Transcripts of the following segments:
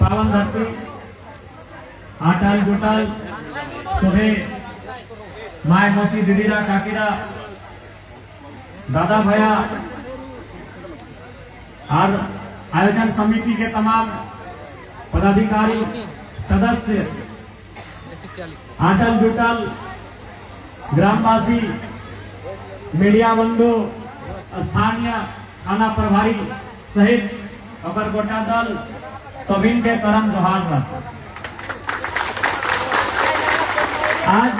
पावन धरती आटाल गोटाल सभी माय मौसी दीदीरा काकीरा दादा भैया और आयोजन समिति के तमाम पदाधिकारी सदस्य आटल जुटल ग्रामवासी मीडिया बंधु स्थानीय थाना प्रभारी सहित अगर गोटा दल सभी के करम जोहार बा। आज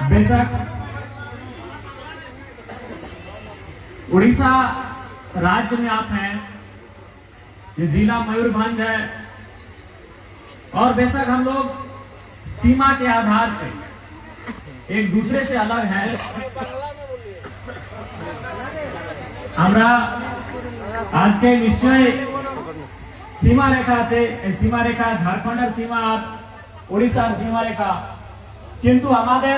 बेशक उड़ीसा राज्य में आप हैं, ये जिला मयूरभंज है और बेशक हम लोग सीमा के आधार पे एक दूसरे से अलग है। हमरा आज के निश्चय सीमा रेखा है, सीमा रेखा झारखंड सीमा उड़ीसा सीमा रेखा किंतु हमारे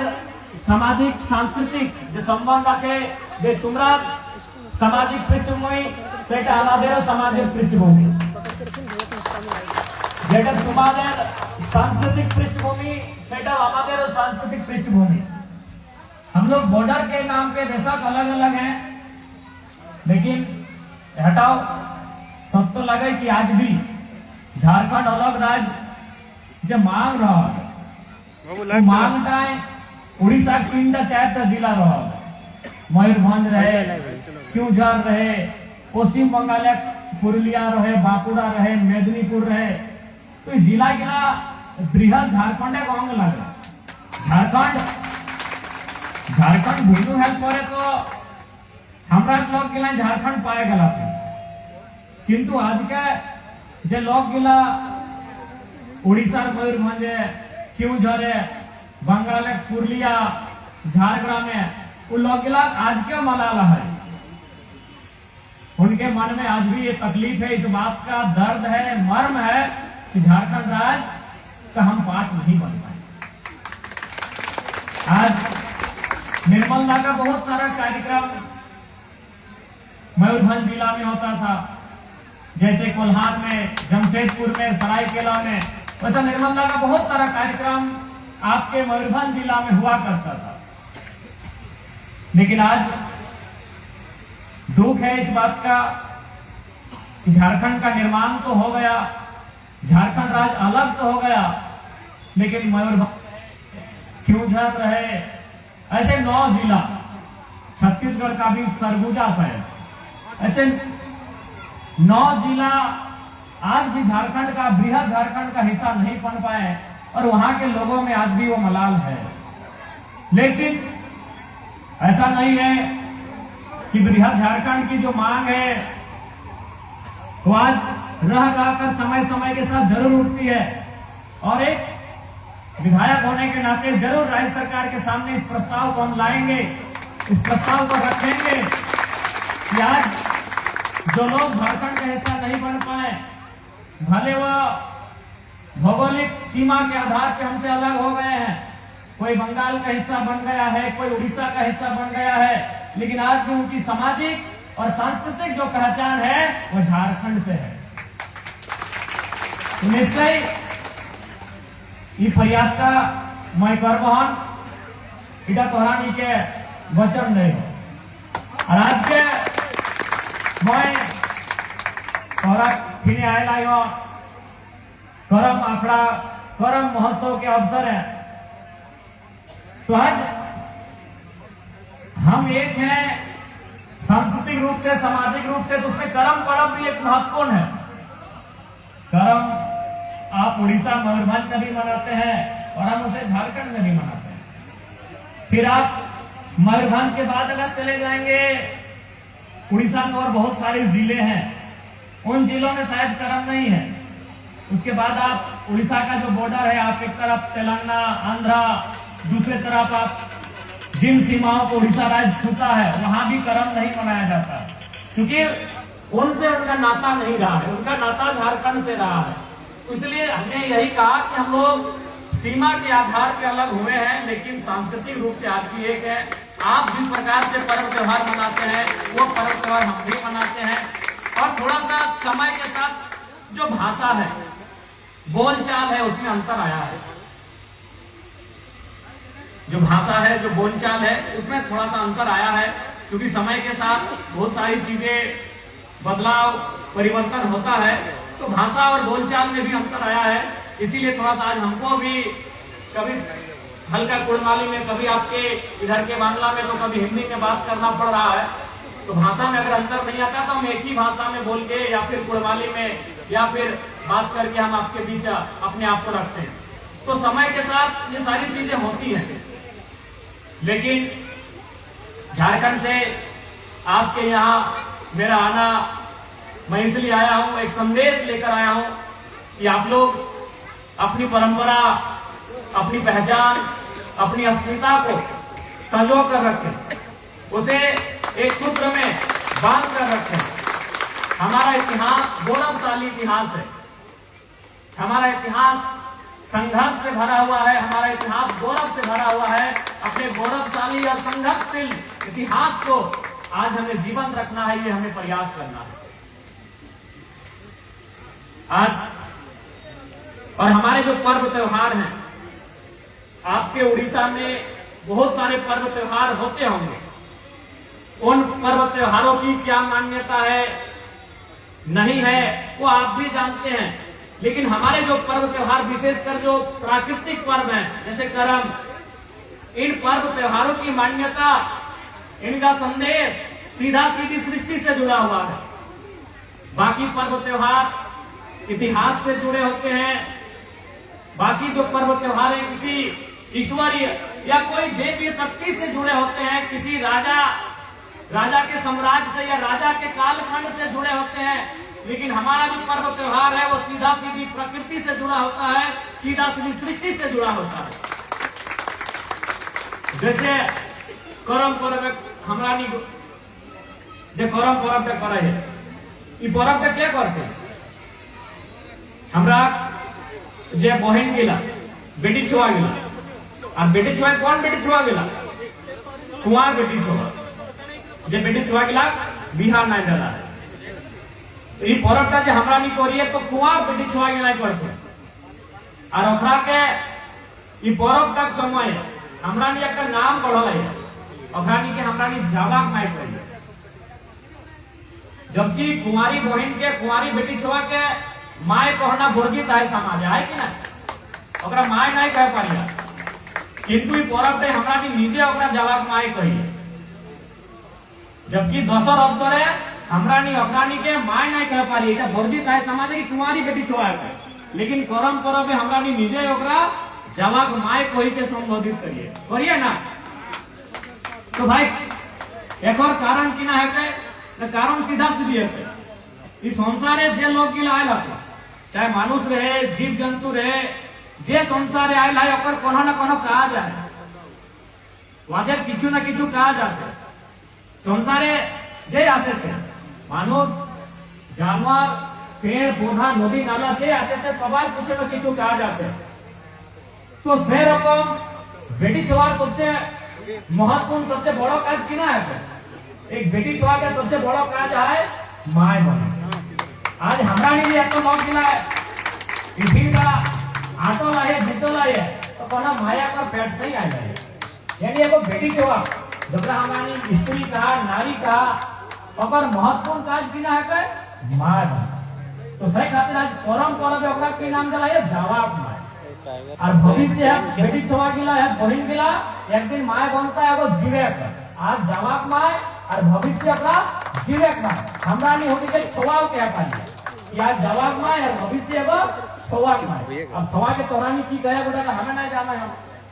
सामाजिक सांस्कृतिक जो संबंध आछे तुमरा सामाजिक पृष्ठभूमि सेटा हमारे सामाजिक पृष्ठभूमि जेटा तुम्हारे सांस्कृतिक पृष्ठभूमि सेटा हमारे सांस्कृतिक पृष्ठभूमि। हम लोग बॉर्डर के नाम पे बेशक अलग अलग हैं, लेकिन हटाओ सब तो लगे कि आज भी झारखंड अलग राज्य जो मांग रहा है मांग का उड़ीसा तीनटा चारटा जिला रहा मयूरभंज रहे, क्यूझर रहे, पश्चिम बंगाल पुरुलिया रहे, बांकुड़ा रहे, मेदिनीपुर रहे, तो जिला गिला बृहद झारखंड अंग लगे। झारखंड भिन्नु हेल्प करे तो हमरा लोग गिला झारखंड पाए गला थे, किंतु आज के जे लोग गिला उड़ीसा मयूरभंज क्यूझर बंगाल पुरुलिया झारग्राम में वो लोग गिला आज के मनाला है, उनके मन में आज भी ये तकलीफ है, इस बात का दर्द है, मर्म है कि झारखंड राज्य का हम पार्ट नहीं बन पाए। आज निर्मलता का बहुत सारा कार्यक्रम मयूरभंज जिला में होता था, जैसे कोल्हार में, जमशेदपुर में, सरायकेला में, वैसा निर्मलता का बहुत सारा कार्यक्रम आपके मयूरभंज जिला में हुआ करता था। लेकिन आज दुख है इस बात का कि झारखंड का निर्माण तो हो गया, झारखंड राज्य अलग तो हो गया, लेकिन मयूरभंज क्यूझर रहे, ऐसे 9 जिला, छत्तीसगढ़ का भी सरगुजा शायद, ऐसे 9 जिला आज भी झारखंड का बृहद झारखंड का हिस्सा नहीं बन पाए और वहां के लोगों में आज भी वो मलाल है। लेकिन ऐसा नहीं है कि बृहद झारखंड की जो मांग है वो आज रह कर समय समय के साथ जरूर उठती है और एक विधायक होने के नाते जरूर राज्य सरकार के सामने इस प्रस्ताव को हम लाएंगे, इस प्रस्ताव को रखेंगे कि आज जो लोग झारखंड का हिस्सा नहीं बन पाए, भले वह भौगोलिक सीमा के आधार पर हमसे अलग हो गए हैं, कोई बंगाल का हिस्सा बन गया है, कोई उड़ीसा का हिस्सा बन गया है, लेकिन आज भी उनकी सामाजिक और सांस्कृतिक जो पहचान है वो झारखंड से है। निश्चय ये प्रयास का मैं करबहन इटा तोहरानी के वचन नहीं हो और आज के मैं तोहरा फिर आएला करम आखड़ा करम महोत्सव के अवसर है, तो आज हम एक हैं सांस्कृतिक रूप से, सामाजिक रूप से, तो उसमें करम पर्व भी एक महत्वपूर्ण है। करम आप उड़ीसा मयूरभंज में भी मनाते हैं और हम उसे झारखंड में भी मनाते हैं। फिर आप मयूरभंज के बाद अगर चले जाएंगे उड़ीसा में और बहुत सारे जिले हैं, उन जिलों में शायद करम नहीं है। उसके बाद आप उड़ीसा का जो बॉर्डर है, आप एक तरफ तेलंगाना, आंध्रा, दूसरे तरफ आप जिन सीमाओं को उड़ीसा राज्य छूता है वहां भी करम नहीं मनाया जाता, क्योंकि उनसे उनका नाता नहीं रहा है, उनका नाता झारखंड से रहा है। इसलिए हमने यही कहा कि हम लोग सीमा के आधार पर अलग हुए हैं, लेकिन सांस्कृतिक रूप से आज भी एक है। आप जिस प्रकार से पर्व त्योहार मनाते हैं वो पर्व त्योहार हम भी मनाते हैं और थोड़ा सा समय के साथ जो भाषा है, बोलचाल है, उसमें अंतर आया है। जो भाषा है, जो बोलचाल है, उसमें थोड़ा सा अंतर आया है, क्योंकि समय के साथ बहुत सारी चीजें बदलाव परिवर्तन होता है, तो भाषा और बोलचाल में भी अंतर आया है। इसीलिए थोड़ा सा आज हमको भी कभी हल्का कुड़माली में, कभी आपके इधर के बांग्ला में, तो कभी हिंदी में बात करना पड़ रहा है। तो भाषा में अगर अंतर नहीं आता तो हम एक ही भाषा में बोल के या फिर कुड़माली में या फिर बात करके हम आपके बीच अपने आप को रखते हैं। तो समय के साथ ये सारी चीजें होती हैं। लेकिन झारखंड से आपके यहाँ मेरा आना, मैं इसलिए आया हूं, एक संदेश लेकर आया हूं कि आप लोग अपनी परंपरा, अपनी पहचान, अपनी अस्मिता को संजो कर रखें, उसे एक सूत्र में बांध कर रखें। हमारा इतिहास गौरवशाली इतिहास है। हमारा इतिहास संघर्ष से भरा हुआ है। हमारा इतिहास गौरव से भरा हुआ है। अपने गौरवशाली और संघर्षशील इतिहास को आज हमें जीवंत रखना है, ये हमें प्रयास करना है। आज और हमारे जो पर्व त्योहार हैं, आपके उड़ीसा में बहुत सारे पर्व त्योहार होते होंगे। उन पर्व त्योहारों की क्या मान्यता है, नहीं है, वो आप भी जानते हैं। लेकिन हमारे जो पर्व त्योहार, विशेषकर जो प्राकृतिक पर्व हैं, जैसे करम, इन पर्व त्योहारों की मान्यता, इनका संदेश सीधा सीधी सृष्टि से जुड़ा हुआ है। बाकी पर्व त्योहार इतिहास से जुड़े होते हैं। बाकी जो पर्व त्योहार है किसी ईश्वरीय या कोई देवी शक्ति से जुड़े होते हैं, किसी राजा के साम्राज्य से या राजा के कालखंड से जुड़े होते हैं। लेकिन हमारा जो पर्व त्योहार है वो सीधा सीधी प्रकृति से जुड़ा होता है, सीधा सीधी सृष्टि से जुड़ा होता है। जैसे करम पर्व हमरा जो करम पर्व करे है, ये पर्व क्या करते हैं? हमरा जे बहन गिला, बेटी छुआ गिला, और बेटी छुआ कौन बेटी छुआ गिला? कुआं बेटी छुआ, जे बेटी छुआ गिला बिहार नहीं डाला है। तो ये पर्वटा जो हमरा नहीं करिए तो कुआं बेटी छुआ गिला करते। और ओकरा के ये पर्व तक समय हमरा नहीं एक नाम बढ़ल है, ओकरा नहीं के हमरा नहीं जावाक माई करिए। जबकि कुंवारी बहन के, कुंवारी बेटी छुआ के माय कहना वर्जित है समाज है कि ना, ओकरा माय नहीं कह पारिया। किंतु ई पर्व पे हमरा नहीं निजे ओकरा जवाब माय कहिए। जबकि दोसर अवसर है हमरा नहीं ओकरा नहीं के माय नहीं कह पारी, এটা वर्जित है समाज की कुंवारी बेटी छुआ है। लेकिन करम पर्व पे हमरा नहीं निजे ओकरा जवाब माय कहि के संबोधित करिए ना। तो भाई एक और कारण किना है के, कारण सीधा सीधी है। इस संसारे जे लोग की आयल है, चाहे मानुष रहे, जीव जंतु रहे, जे संसारे आयल है ओकर कोनो ना कोनो काज है, वादेर किछु ना किछु काज আছে। संसारे जे आसे छे, मानुष, जानवर, पेड़ पौधा, नदी नाला जे आसे छे, सबार किछु ना किछु काज আছে। तो से रकम बेटी छुआर सबसे महत्वपूर्ण, सबसे बड़ा काज किना है? एक बेटी छुआ के सबसे बड़ा काज है माय बने। आज हमरा नहीं एक तो मौत मिला है, टिफिन का आटो लाए, जीतो लाए, तो कोना माया का पेट से ही आ जाए। यानी एगो बेटी छुआ जबरा हमारी स्त्री का, नारी का, अगर महत्वपूर्ण काज किना है के माय बने। तो सही खातिर आज परम पर्व ओकरा के नाम दिला है जवाब माय। और भविष्य है बेटी छुआ गिला है, बहन गिला, एक दिन माय बनता है वो जीवेक। आज जवाब माय और भविष्य का जीवेक माय। हमरा नहीं होती के छुआओ के पानी, या जवाब माय और भविष्य को छुआक माय। अब छुआ के तोरानी की कहे बोला तो हमें नहीं जाना है।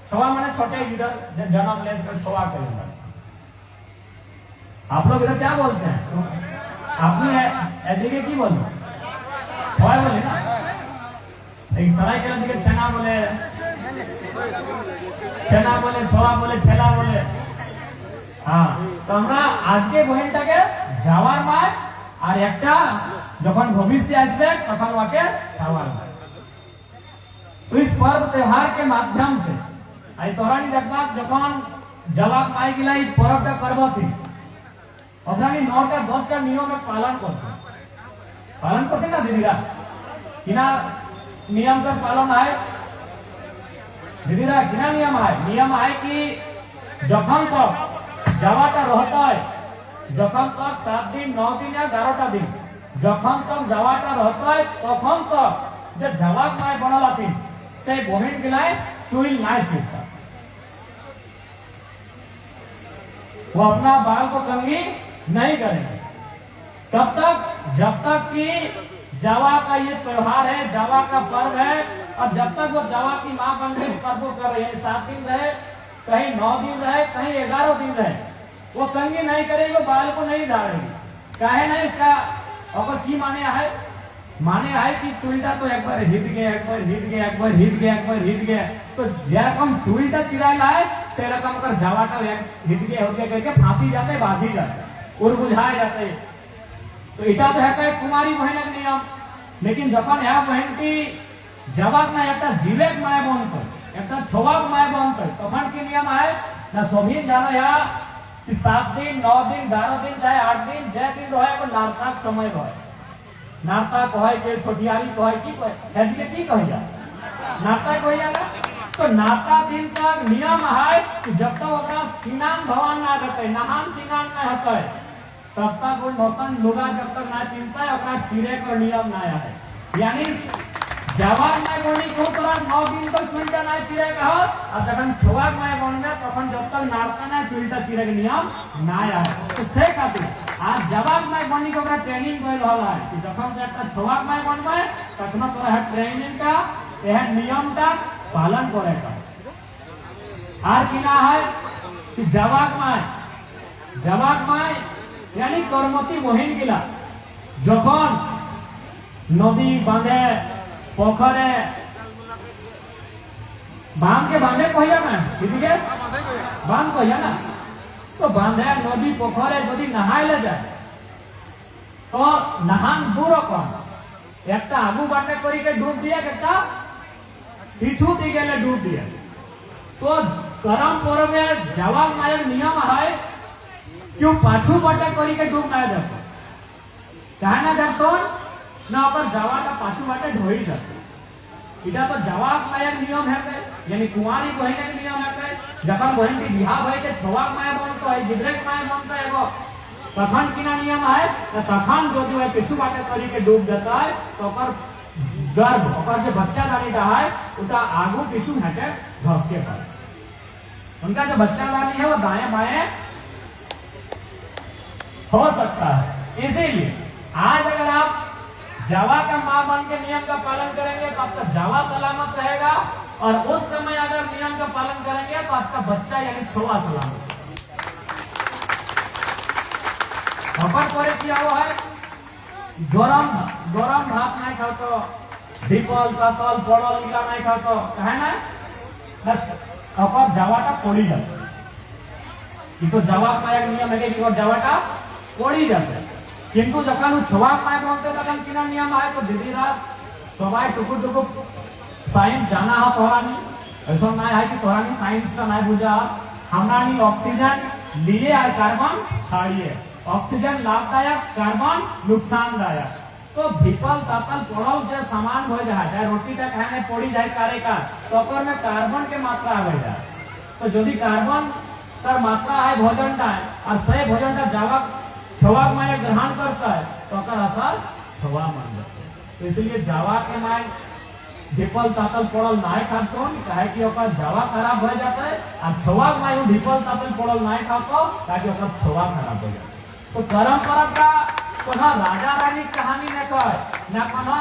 छुआ माने छोटे इधर जन्म ले इसको छुआ करेंगे। आप लोग इधर क्या बोलते हैं? आपने एदिके की बोलते? छुआ बोले ना। एक सराय के लड़के छेना बोले, छेना बोले, छुआ बोले, छेला बोले। हाँ, तो हमरा आज के बहनटा के जावार माय और एकटा जखन भविष्य आसबे तखन वाके छावार माय। तो इस पर्व त्योहार के माध्यम से आई तोरानी देखबा जखन जवाब माय गिला ई पर्व का करबो थी, ओकरानी 9टा 10टा नियम में पालन करते ना दीदीरा। किना नियम का पालन है दीदीरा किना नियम है कि जखन तक जावाटा रहता है, जखन तक 7 दिन 9 दिन या 11टा दिन जखन तक जावाटा रहता है तखन तक जे जवाक माय बनला थी से बहन गिलाय चुइल ना छूटता, वो अपना बाल को कंघी नहीं करेंगे तब तक जब तक कि जावा का ये त्योहार है, जावा का पर्व है, और जब तक वो जावा की माँ बन के पर्व कर रही है, 7 दिन रहे, कहीं 9 दिन रहे, कहीं 11 दिन रहे, वो कंघी नहीं करेगी, वो बाल को नहीं झाड़ेगी। काहे नहीं इसका अगर की माने है कि चुलटा तो एक बार हिट गया, एक बार हिट गया, एक बार हिट गया, एक बार हिट गया, तो जेरकम चुलटा चिरायला है से रकम अगर जावाटा हिट गया हो गया करके फांसी जाते, बाजी जाते, उड़ बुझाए जाते। तो इटा तो है कुमारी बहन का नियम, लेकिन जखन यह बहन की जवाब ना एक जीवेक माय बनते, एक छोवाक माय बनते, तखन की नियम है ना सभी जानो या कि 7 दिन 9 दिन 11 दिन चाहे 8 दिन जे दिन रहे को नारताक समय रहे, नारता कहे के छोटियारी कहे की कहे की कहे जा नारता कहे जा। तो नारता दिन तक नियम है कि जब तक ओकरा स्नान भवन ना करते, नहान स्नान ना होते, तब तक वो नौतन लुगा जब तक ना पहनता है ओकरा चिरे का नियम ना है। यानी जवान में बोनी को तोरा 9 दिन तक चुलटा ना चिरे का हो, और जखन छोवाक में बन में तखन जब तक नारता ना चुलटा चिरे के नियम ना है। तो से खातिर आज जवाक में बनी को ओकरा ट्रेनिंग कइल रहला है कि जखन एकटा छोवाक में बनबे तखन तोरा है ट्रेनिंग का यह नियम का पालन करे का। आर किना है कि जवाक में यानी कर्मती बहिन गिला जखन नदी बांधे पोखरे बांध के बांधे कहिया ना दीदी बांध कहिया ना, तो बांधे नदी पोखरे यदि नहाय ले जाए तो नहान दूर कौन एक आगू बाटे करी के डूब दिए एक पीछू दी गए डूब दिए। तो करम पर्व में जवाब मायर नियम है क्यों पाछू बाटे करी के डूब ना जाते, कहा ना जातो ना पर जावा का पाछू बाटे ढोई जाते। इटा तो जवाब मायर नियम है यानी कुंवारी बहन के नियम है जखन बहन की बिहाव है के छोवाक माय बनतो है, गिद्रेक माय बनतो है एगो तखन किना नियम है तखन जो है पिछू बाटे करी के डूब जाता है तो पर गर्भ और जो बच्चा दानी का है उटा आगू पीछू हटे घस के पाए, उनका जो बच्चा दानी है वो दाएं बाएं हो सकता है। इसीलिए आज अगर आप जावा का मां बन के नियम का पालन करेंगे तो आपका जावा सलामत रहेगा, और उस समय अगर नियम का पालन करेंगे तो आपका बच्चा यानी छोवा सलामत। अपन पर किया हुआ है गरम भात नहीं खाओ तो दीपल ततल पड़ल गिला नहीं खाओ तो है ना बस अपन जावाटा पड़ी जाता है। ये तो जवाब का एक नियम है कि जावाटा पड़ी जाता है, किंतु जखन छोवाक माय बनते तखन किना नियम है तो दीदी रात सबाई टुकुर टुकुर साइंस जाना है तोहरानी ऐसा ना है कि तोहरानी साइंस का ना बुझा, हमरानी ऑक्सीजन लिए और कार्बन छाड़िए, ऑक्सीजन लाभदायक कार्बन नुकसानदायक। तो धिपल तातल पड़ल जो सामान हो जाए चाहे रोटी का खाने पड़ी जाए कारे का तो ओकर में कार्बन के मात्रा आ जाए, तो यदि कार्बन का मात्रा है भोजन का और सही भोजन का जावा छवाक माय ग्रहण करता है तो ओकर असर छवा मान जाता है। तो इसलिए जावा के माय धिपल तातल पड़ल नहीं खातो काहे कि ओकर जावा खराब हो जाता है, और छवाक माय धिपल तातल पड़ल नहीं खातो काहे कि ओकर छवा खराब हो जाता है। तो परंपरा का कोनो राजा रानी कहानी न कहे ना कोनो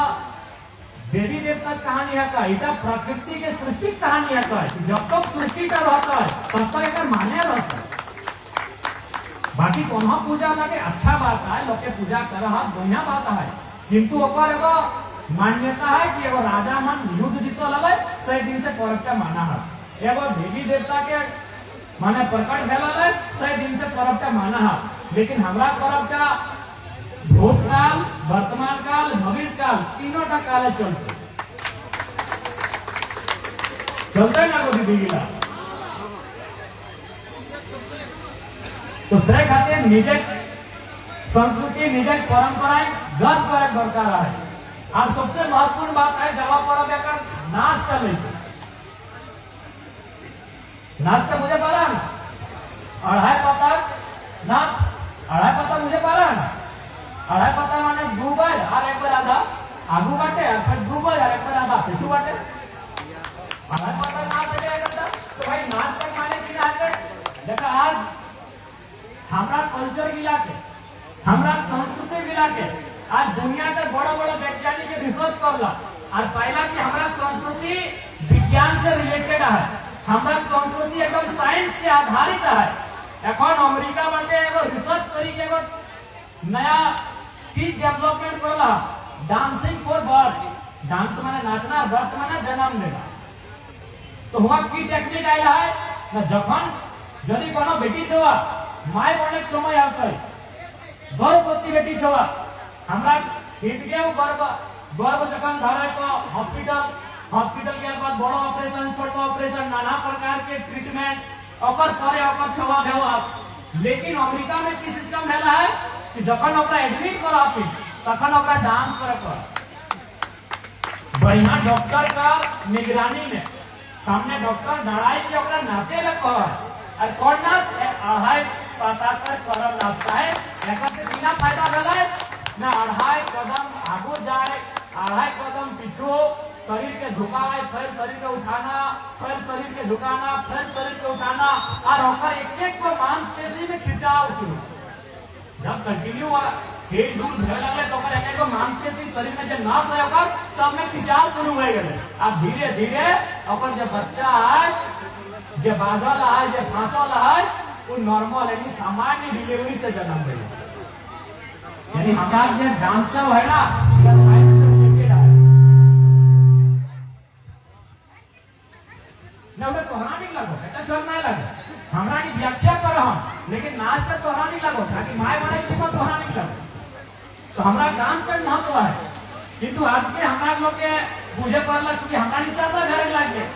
देवी देवता कहानी है का, इटा प्रकृति के सृष्टि कहानी है का। जब तक सृष्टि का रहता है तब तक एक मान्य रहता है, बाकी कोनो पूजा लगे अच्छा बात है, लोग के पूजा कर बढ़िया बात है, किंतु ओकर एगो मान्यता है कि एगो राजा मन युद्ध जीतो लगे सही दिन से पर्व का माना है, एगो देवी देवता के माने प्रकट भेला है सही दिन से पर्व का माना है। लेकिन हमरा पर्व का भूतकाल वर्तमान काल भविष्य काल तीनों का काल चलते ना को दीदी। तो से खातिर निजे संस्कृति निजे परंपराएं गर्व करे दरकार है। और सबसे महत्वपूर्ण बात है जब पर बेकर नाश्ता लेके नाश्ता मुझे पारा ना 2.5 पता नाच 2.5 पता मुझे पारा ना 2.5 पता माने 2 बार और 1 बार आधा आगू बाटे और फिर 2 बार और 1 बार आधा पीछू बाटे 2.5 पता नाच है करता तो भाई नाच का माने कि आके देखा आज हमरा कल्चर मिला के हमरा संस्कृति मिला के आज दुनिया के बड़ा-बड़ा वैज्ञानिक रिसर्च करला आज पाइला कि हमरा संस्कृति विज्ञान से रिलेटेड है हमरा संस्कृति एकदम साइंस के आधारित है এখন अमेरिका बाटे एगो रिसर्च करी के एगो नया चीज डेवलपमेंट करला डांसिंग फॉर बर्थ डांस माने नाचना बर्थ माने जन्म लेना तो हुआ की टेक्निक आइला है ना जखन जदी कोनो बेटी छवा माय बने समय आते गर्भवती बेटी छवा हमरा हित के गर्भ जखन धरे तो हॉस्पिटल के बाद बड़ा ऑपरेशन छोटा ऑपरेशन नाना प्रकार के ट्रीटमेंट ओकर करे ओकर छवा भेवा लेकिन अमेरिका में की सिस्टम हैला है कि जखन ओकरा एडमिट कराती तखन ओकरा डांस करे पर बढ़िया डॉक्टर का निगरानी में सामने डॉक्टर डराई के ओकरा नाचे लग और कौन नाच 2.5 पता कर करल नाच है एकर से बिना फायदा भेलै ना 2.5 कदम आगू जाए 2.5 कदम पीछे शरीर के झुकाए फिर शरीर के उठाना फिर शरीर के झुकाना फिर शरीर के उठाना और ओकर एक-एक को मांसपेशी में खिंचाव शुरू जब कंटिन्यू खेल दूर भेल लगले तो ओकर एक-एक को मांसपेशी शरीर में जे नस है ओकर सब में खिंचाव शुरू हो गेले अब धीरे-धीरे ओकर जे बच्चा है जे बाजल है जे फांसल है वो नॉर्मल यानी सामान्य डिलीवरी से जन्म लेगा यानी हमारा जो डांस का है ना ये साइंस से रिलेटेड है ना उधर तोहरा नहीं लगो बेटा चल नहीं लगे हमरा की व्याख्या कर हम लेकिन नाच का तोहरा नहीं लगो ताकि माय बने की बात तोहरा नहीं लगो तो हमरा डांस का महत्व है किंतु आज के हमरा लोग के बुझे पड़ला क्योंकि हमरा नहीं चासा घर लागे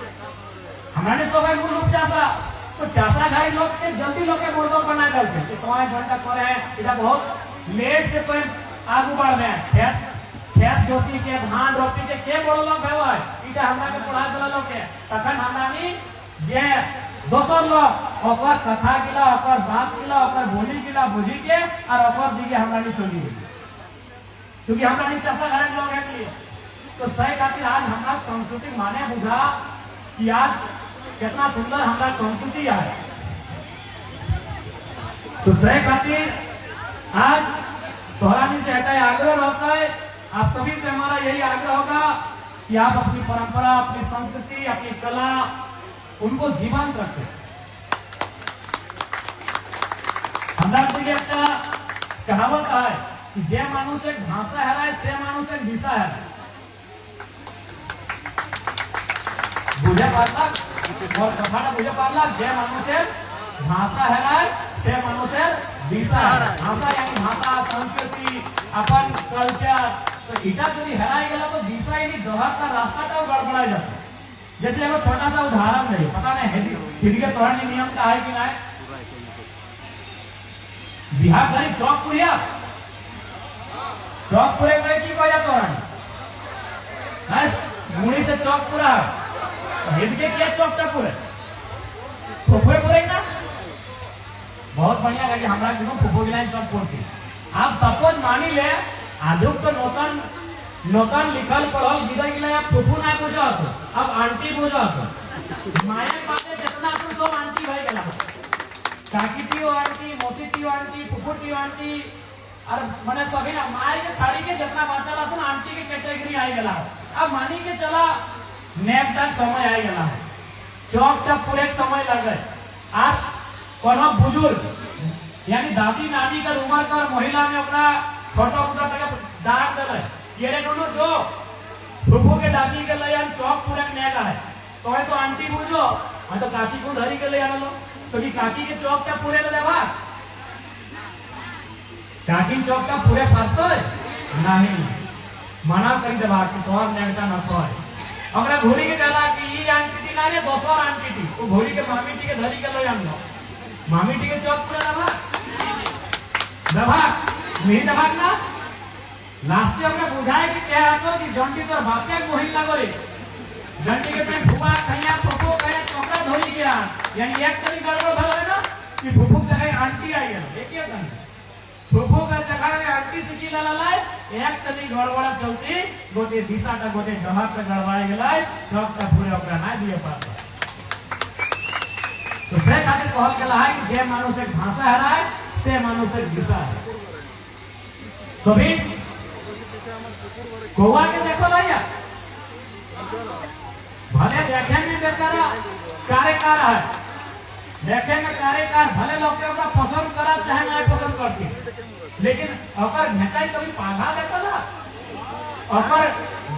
हमरा ने सब मूल रूप चासा तो चासा घर लोग के जल्दी लोग के मुर्दों बना डालते कि तो 1 घंटा करे इधर बहुत लेट से कोई आगू बढ़ रहे हैं खेत जोती के धान रोपी के बड़ो लोग है इटा हमरा के पढ़ा देला लोग के तखन हमरा नी जे दोसर लोग ओकर कथा गिला ओकर बात गिला ओकर बोली गिला बुझी के और ओकर दिगे हमरा नी चली गई क्योंकि हमरा नी चसा घर के लोग है के लिए तो सही खातिर आज हमरा संस्कृति माने बुझा कि आज कितना सुंदर हमरा संस्कृति है तो सही खातिर आज तोहरानी से हटा आग्रह रहता है आप सभी से हमारा यही आग्रह होगा कि आप अपनी परंपरा अपनी संस्कृति अपनी कला उनको जीवंत रखें हमारा कहावत है कि जे मानुष एक भाषा है से मानुष एक दिशा है बुझे पारला और कथा बुझे पारला जे मानुष भाषा है से मानुष दिशा भाषा यानी भाषा संस्कृति अपन कल्चर तो इटा यदि हराई गला तो दिशा यानी दोहर का रास्ता तो गड़बड़ा जाता जैसे एगो छोटा सा उदाहरण नहीं पता नहीं हिंदी के तोहर नियम का है कि नहीं बिहार गरीब चौकपुरिया चौकपुरे में की कोया तोहरानी मुड़ी से चौकपुरा हिंद के क्या चौकटापुरे फुफुएपुरे ना बहुत बढ़िया लगे हमरा क्यों फुफो गिला चौकपुर की आप सपोज मानी ले आजुक तो नौतन लिखल पढ़ल गिदर गिला फुफू ना बुझा तो अब आंटी बुझा तो माया बातें जितना तुम सब आंटी भाई गला काकी टियो आंटी मौसी टियो आंटी फुफू टियो आंटी और माने सभी ना माय के छाड़ी के जितना बचला तुम आंटी के कैटेगरी आई गला अब मानी के चला नेक तक समय आई गला चौक तक पूरे समय लगे आप कोनो बुजुर्ग यानी दादी नानी का उम्र का महिला में अपना छोटा मोटा तक दाग दले ये रे दोनों जो फुफू के दादी के लिए चौक पूरे नेगा है तो है तो आंटी बुझो मैं तो काकी को धरी के ले आना लो तो कि काकी के चौक का पूरे ले देवा काकी चौक का पूरे पातो नहीं मना कर देवा कि तोर नेगटा न कोई हमरा घोड़ी के कहला कि ई आंटी टी ना रे दोसर आंटी टी वो घोड़ी के मामी टी के धरी के ले आनो मामी टी के चौक पूरे देवा दबा नहीं दबा ना लास्ट में बुझाए कि क्या आतो कि जंटी तोर बापे कोही लागो रे जंटी के तन फुआ कहिया फुफो कहिया चोकड़ा धोई गया यानी एक तरी गड़बड़ भल है ना कि फुफो जगह आंटी आई है एक ही कन फुफो का जगह आंटी सिकी लालाय एक तरी गड़बड़ा चलती गोटे दिशाटा गोटे जहां पे गड़बड़ाई गेलाय सबटा पूरे ओकरा ना दिए पाता तो से खातिर कहल गेला है कि जे मानुष एक भाषा हराए से मानुष एक दिशा है सभी गोवा के देखो भैया भले देखे में बेचारा कार्यकार है देखे में कार्यकार भले लोग के पसंद करा चाहे ना पसंद करती लेकिन अगर भेटाई कभी पाघा देखला अगर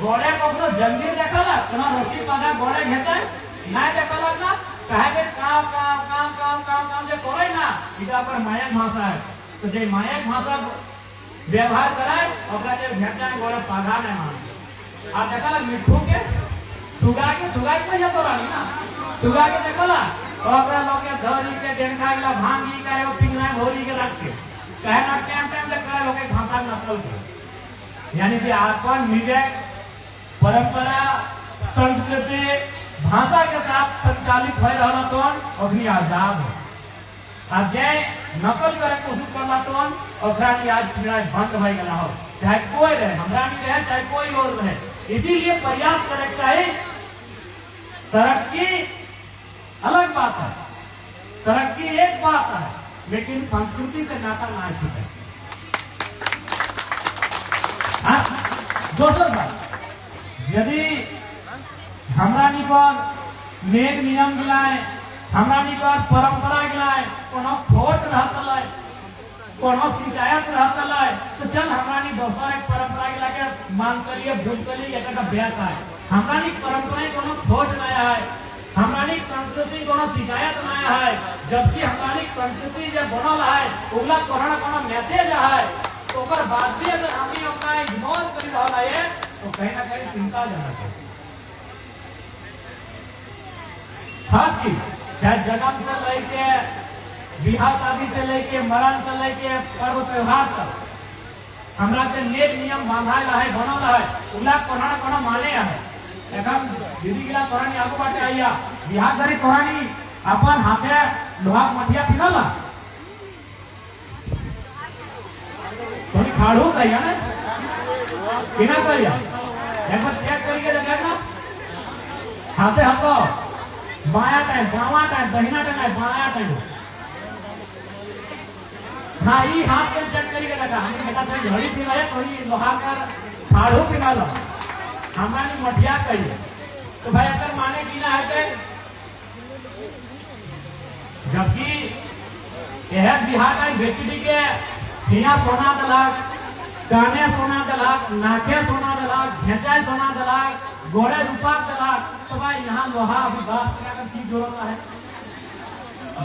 गोड़े को जंजीर देखला तना रस्सी पाघा गोड़े घेचाई ना देखला ना कहे के काम काम काम काम काम काम जे करे ना इटा पर मायक भाषा है तो जे मायक भाषा व्यवहार कराए ओकरा जे भेटाई गोड़े पाघा नहीं मान आ देखला मिठू के सुगा के जा तो रानी ना सुगा के देखला ओकरा लोग के धरी के डेंखा गेला भांगी का एगो पिंगना भोरी के रख के कहे ना टाइम टाइम तक करे लोग के भाषा में नकल यानी जे आपन निजे परंपरा संस्कृति भाषा के साथ संचालित हो रहा तो अभी आजाद है आज जे नकल करे कोशिश करला तो ओकरा की आज पूरा बंद भई गेला हो चाहे कोई रहे हमरा नहीं रहे चाहे कोई और रहे इसीलिए प्रयास करे चाहिए तरक्की अलग बात है तरक्की एक बात है लेकिन संस्कृति से नाता ना छूटे दोसर बात यदि हमरा निकर नेक नियम गिलाए हमरा निकर परंपरा गिलाए कोनो खोट रहतलै कोनो शिकायत रहतलै तो चल हमरा नि दोसर एक परंपरा गिला के मांग करिए बुझ करिए एकटा अभ्यास है हमरा नि परंपरा कोनो खोट नया है हमरा नि संस्कृति कोनो शिकायत नया है जबकि हमरा नि संस्कृति जे बनल है ओला कोना कोनो मैसेज है तो ओकर बाद भी अगर हम अपना इग्नोर कर रहल है तो कहीं ना कहीं चिंताजनक है हर चीज चाहे जन्म से लेके बिहार शादी से लेके मरण से लेके पर्व त्योहार तक हमरा के नेक नियम बांधाइल है बनल है उला कोना कोना माने है एकदम दीदी गिला तोरानी आगू बाटे आइया बिहार धरी तोरानी अपन हाथे लोहा मठिया पिनला तोनी खाड़ू कहिया ना बिना करिया एक बार चेक करिए देखा ना हाथे हाथो बाया टाइम बावा टाइम दहिना टाइम बाया टाइम हाँ ये हाथ के चेक करिए देखा हमने बेटा से घड़ी पिनाया कोई लोहा का खाड़ू पिनाला हमारी मठिया कहिए तो भाई अगर माने की ना है के जबकि यह बिहार का बेटी के हिया सोना दलाक काने सोना दलाक नाके सोना दलाक घेचाए सोना दलाक गोड़े रूपा दलाक तो भाई यहाँ लोहा अभी 10 टका का की जरूरत है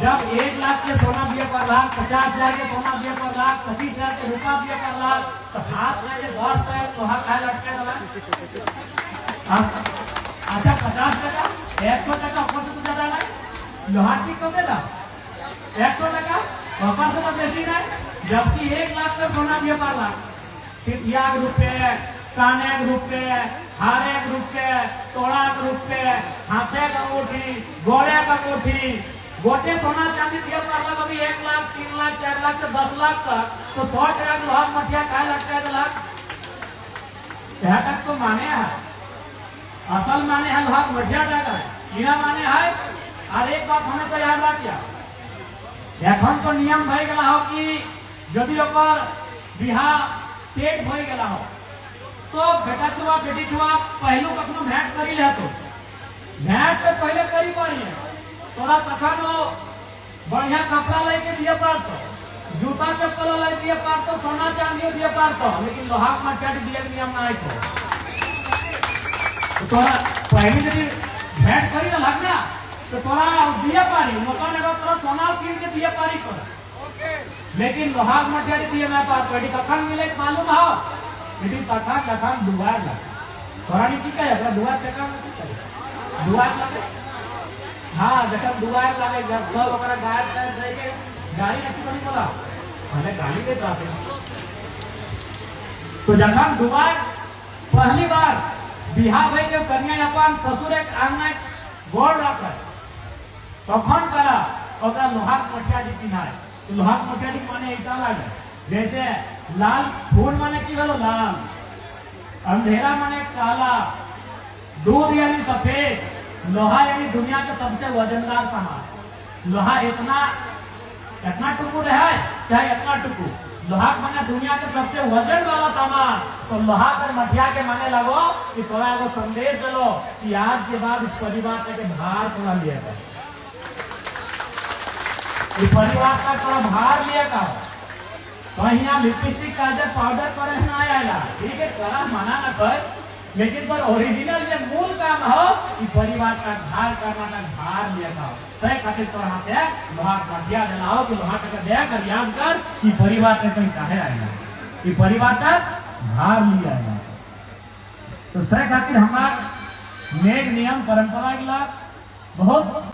जब 1 लाख के सोना दिए पर लाख 50,000 के सोना दिए पर लाख 25,000 के रूपा दिए पर लाख तो हाथ में ये 10 टका लोहा का लटके दलाक अच्छा 50 टका 100 टका ऊपर से तो ज्यादा नहीं लोहा की कब देगा 100 टका ऊपर से तो बेसी नहीं जबकि 1 लाख का सोना दिए पर लाख सिथिया के रुपये काने के रुपये हारे के रुपये तोड़ा के रुपये हाथे का कोठी गोड़े का कोठी गोटे सोना चांदी दिए पर लाख अभी 1 लाख 3 लाख 4 लाख से 10 लाख तक तो 100 टका लोहा मठिया का लटका दलाक यह तक तो माने है असल माने है लोहा मठिया टका इना माने है और एक बात हमेशा याद रखिया এখন तो नियम भई गेला हो कि यदि ओकर बिहा सेट भई गेला हो तो बेटा छुआ बेटी छुआ पहलू कखनो भेंट करी ले तो भेंट तो पहले करी पारी तोरा तखन बढ़िया कपड़ा लेके दिए पारतो जूता चप्पल ले दिए पारतो सोना चांदी दिए पारतो लेकिन लोहा मटकाटी दिए के नियम ना आइतो तो तोरा पहले यदि भेंट करी ना लगना तो तोरा दिए पारी मौका लगा तोरा सोना किन के दिए पारी कर लेकिन लोहा मटकाटी दिए ना पार पड़ी कखन मिले मालूम हो यदि तखन तखन दुआर लगा तोरा की कहे अपना दुआर से काम दुआर लगे हाँ जब दुआर लगे जब सब अपना गाड़ी दे के गाड़ी अच्छी बनी बोला हमें गाड़ी दे जाते तो जखन दुबार पहली बार बिहार भई के कन्या अपन ससुर एक आंगन गोड़ रख तखन करा ओकरा लोहाक मठिया दी पिनाय। तो लोहाक मठिया दी माने एकटा लागे जैसे लाल फूल माने की भेलो लाल, अंधेरा माने काला, दूध यानी सफेद, लोहा यानी दुनिया के सबसे वजनदार सामान। लोहा इतना टुकु रहे चाहे इतना टुकु, लोहा माने दुनिया के सबसे वजन वाला सामान। तो लोहा कर मठिया के माने लगो कि तोरा एगो संदेश देलो कि आज के बाद इस परिवार के भार तोरा लिएगा, इस परिवार का तोरा भार लिएगा। कहीं यहाँ लिपस्टिक काजल पाउडर पर ना आएगा, ठीक है, करा मना न कर, लेकिन पर ओरिजिनल जो मूल काम हो कि परिवार का भार करना का भार लिएगा। सही खातिर तोरा हाथ है लोहा मठिया दिलाओ कि लोहा का दे कर याद कर कि परिवार का कहीं काहे आएगा, कि परिवार का भार लिया आएगा। तो सही खातिर हमारा नेक नियम परंपरा बहुत